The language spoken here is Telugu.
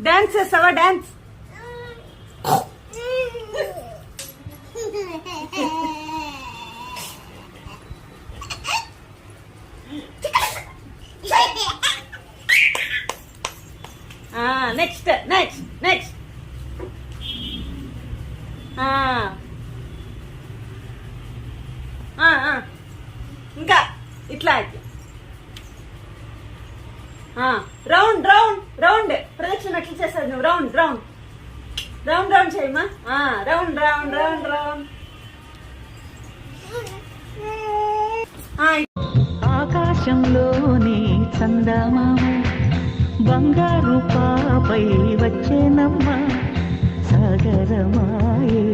డాన్స్ చేస్తావా? డాన్స్ నెక్స్ట్ నెక్స్ట్ నెక్స్ట్ ఇంకా ఇట్లా రౌండ్ రౌండ్ రౌండ్ ప్రదక్షిణ ఎట్లా చేస్తావు నువ్వు? రౌండ్ రౌండ్ రౌండ్ రౌండ్ చేయమ్మా. Round round round round. ఆకాశంలోని చందమామ బంగారు పాపై వచ్చేనమ్మ సాగరమాయే.